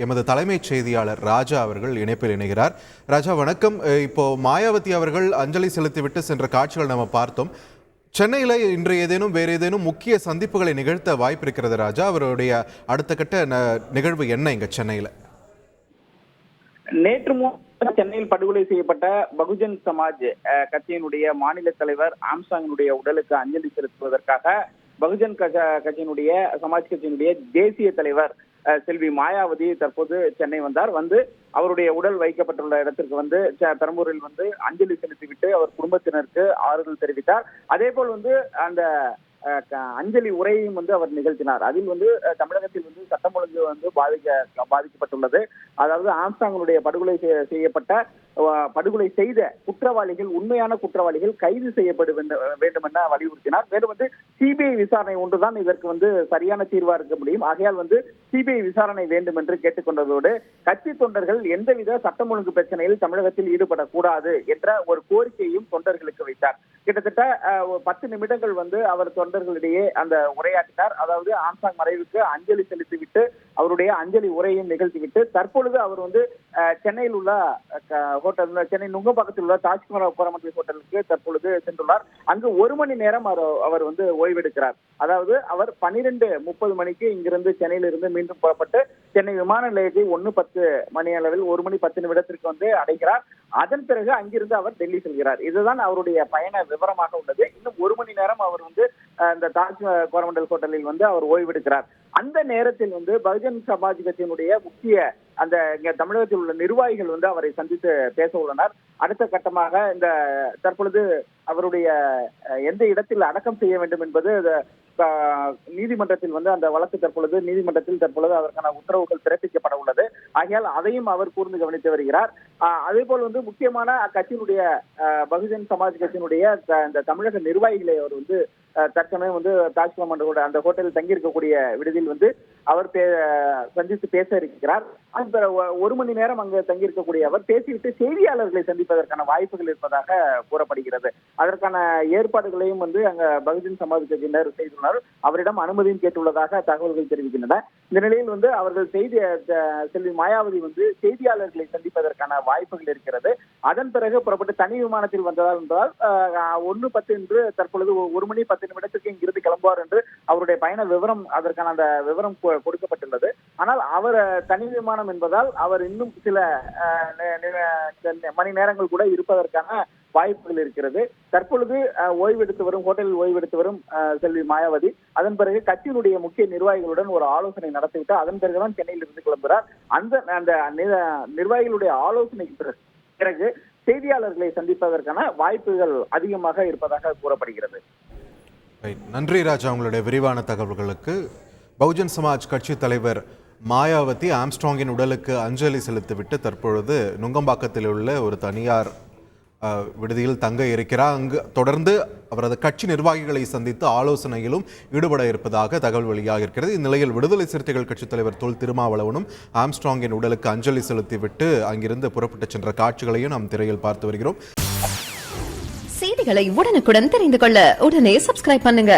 எமது தலைமைச் செய்தியாளர் ராஜா அவர்கள் இணைப்பில் இணைகிறார். ராஜா வணக்கம். இப்போ மாயாவதி அவர்கள் அஞ்சலி செலுத்திவிட்டு சென்ற காட்சிகள் நம்ம பார்த்தோம். சென்னையில் இன்று வேறு ஏதேனும் முக்கிய சந்திப்புகளை நிகழ்த்த வாய்ப்பு இருக்கிறது ராஜா? அவருடைய அடுத்த கட்ட நிகழ்வு என்ன இங்க சென்னையில்? நேற்று சென்னையில் படுகொலை செய்யப்பட்ட பகுஜன் சமாஜ் கட்சியினுடைய மாநில தலைவர் ஆம்ஸ்ட்ராங்கினுடைய உடலுக்கு அஞ்சலி செலுத்துவதற்காக பகுஜன் கட்சியினுடைய சமாஜ் கட்சியினுடைய தேசிய தலைவர் செல்வி மாயாவதி தற்போது சென்னை வந்தார். அவருடைய உடல் வைக்கப்பட்டுள்ள இடத்திற்கு பெரம்பூரில் அஞ்சலி செலுத்திவிட்டு அவர் குடும்பத்தினருக்கு ஆறுதல் தெரிவித்தார். அதே போல் அந்த அஞ்சலி உரையையும் அவர் நிகழ்த்தினார். அதில் தமிழகத்தில் சட்டம் ஒழுங்கு பாதிக்கப்பட்டுள்ளது. அதாவது ஆம்ஸ்ட்ராங்கினுடைய படுகொலை செய்த குற்றவாளிகள், உண்மையான குற்றவாளிகள் கைது செய்யப்பட வேண்டும் என வலியுறுத்தினார். மேலும் சிபிஐ விசாரணை ஒன்றுதான் இதற்கு சரியான தீர்வா இருக்க முடியும். ஆகையால் சிபிஐ விசாரணை வேண்டும் என்று கேட்டுக்கொண்டதோடு கட்சி தொண்டர்கள் எந்தவித சட்டம் ஒழுங்கு பிரச்சனையில் தமிழகத்தில் ஈடுபடக்கூடாது என்ற ஒரு கோரிக்கையும் தொண்டர்களுக்கு வைத்தார். கிட்டத்தட்ட 10 நிமிடங்கள் அவர் தொண்டர்களிடையே அந்த உரையாற்றினார். அதாவது ஆம்ஸ்ட்ராங் மறைவுக்கு அஞ்சலி செலுத்திவிட்டு அவருடைய அஞ்சலி உரையும் நிகழ்த்திவிட்டு தற்பொழுது அவர் சென்னையில் உள்ள சென்னை நுங்கம்பாக்கத்தில் உள்ள தாஜ்கோரமண்டல் ஹோட்டலுக்கு தற்பொழுது சென்றுள்ளார். அங்கு 1 மணி நேரம் அவர் ஓய்வெடுக்கிறார். அதாவது அவர் 12:30 மணிக்கு இங்கிருந்து சென்னையிலிருந்து மீண்டும் புறப்பட்டு சென்னை விமான நிலையத்தை 1:10 மணி அளவில் 1 மணி 10 நிமிடத்திற்கு அடைகிறார். அதன் பிறகு அங்கிருந்து அவர் டெல்லி செல்கிறார். இதுதான் அவருடைய பயண விவரமாக உள்ளது. இன்னும் 1 மணி நேரம் அவர் இந்த தாஜ் கோரமண்டல் ஹோட்டலில் அவர் ஓய்வெடுக்கிறார். அந்த நேரத்தில் பகுஜன் சமாஜ் கட்சியினுடைய முக்கிய இங்க தமிழகத்தில் உள்ள நிர்வாகிகள் அவரை சந்தித்து பேச உள்ளனர். அடுத்த கட்டமாக தற்பொழுது அவருடைய எந்த இடத்தில் அடக்கம் செய்ய வேண்டும் என்பது நீதிமன்றத்தில் அந்த வழக்கு தற்பொழுது அதற்கான உத்தரவுகள் பிறப்பிக்கப்பட உள்ளது. ஆகையால் அதையும் அவர் கூர்ந்து கவனித்து வருகிறார். அதே போல் முக்கியமான அக்கட்சியினுடைய பகுஜன் சமாஜ் கட்சியினுடைய இந்த தமிழக நிர்வாகிகளை அவர் தற்சமயம் தாஜ்கோரமண்டல் அந்த ஹோட்டலில் தங்கியிருக்கக்கூடிய விடுதியில் அவர் சந்தித்து பேச இருக்கிறார். அந்த 1 மணி நேரம் அங்கு தங்கியிருக்கக்கூடிய அவர் பேசிவிட்டு செய்தியாளர்களை சந்திப்பதற்கான வாய்ப்புகள் இருப்பதாக கூறப்படுகிறது. அதற்கான ஏற்பாடுகளையும் அங்க பகுஜன் சமாஜ் கட்சியினர் செய்துள்ளனர். அவரிடம் அனுமதியும் கேட்டுள்ளதாக தகவல்கள் தெரிவிக்கின்றன. இந்த நிலையில் அவர்கள் செல்வி மாயாவதி செய்தியாளர்களை சந்திப்பதற்கான வாய்ப்புகள் இருக்கிறது. அதன் பிறகு புறப்பட்டு தனி விமானத்தில் வந்ததால் என்றால் 1:10 என்று தற்பொழுது 1 மணி 10 நிமிடத்துக்கு இங்கிருந்து கிளம்புவார் என்று அவருடைய பயண விவரம் அதற்கான அந்த விவரம் கொடுக்கப்பட்டுள்ளது. ஆனால் அவர் தனி விமானம் என்பதால் அவர் இன்னும் சில மணி நேரங்கள் கூட இருப்பதற்கான வாய்ப்புகள் இருக்கிறது. தற்பொழுது ஹோட்டலில் ஓய்வெடுத்து வரும் செல்வி மாயாவதி அதன் பிறகு கட்சியினுடைய முக்கிய நிர்வாகிகளுடன் ஒரு ஆலோசனை நடத்திவிட்டு அதன் பிறகுதான் சென்னையில் இருந்து கிளம்புகிறார். அந்த நிர்வாகிகளுடைய ஆலோசனைக்கு பிறகு செய்தியாளர்களை சந்திப்பதற்கான வாய்ப்புகள் அதிகமாக இருப்பதாக கூறப்படுகிறது. நன்றி ராஜா, உங்களுடைய விரிவான தகவல்களுக்கு. பகுஜன் சமாஜ் கட்சி தலைவர் மாயாவதி ஆம்ஸ்ட்ராங்கின் உடலுக்கு அஞ்சலி செலுத்திவிட்டு தற்பொழுது நுங்கம்பாக்கத்தில் உள்ள ஒரு தனியார் விடுதியில் தங்க இருக்கிறார். அங்கு தொடர்ந்து அவரது கட்சி நிர்வாகிகளை சந்தித்து ஆலோசனையிலும் ஈடுபட இருப்பதாக தகவல் வெளியாக இருக்கிறது. இந்நிலையில் விடுதலை சிறுத்தைகள் கட்சித் தலைவர் தொல் திருமாவளவனும் ஆம்ஸ்ட்ராங்கின் உடலுக்கு அஞ்சலி செலுத்திவிட்டு அங்கிருந்து புறப்பட்டு சென்ற காட்சிகளையும் நாம் திரையில் பார்த்து வருகிறோம். செய்திகளை உடனுக்குடன் தெரிந்து கொள்ள உடனே சப்ஸ்கிரைப் பண்ணுங்க.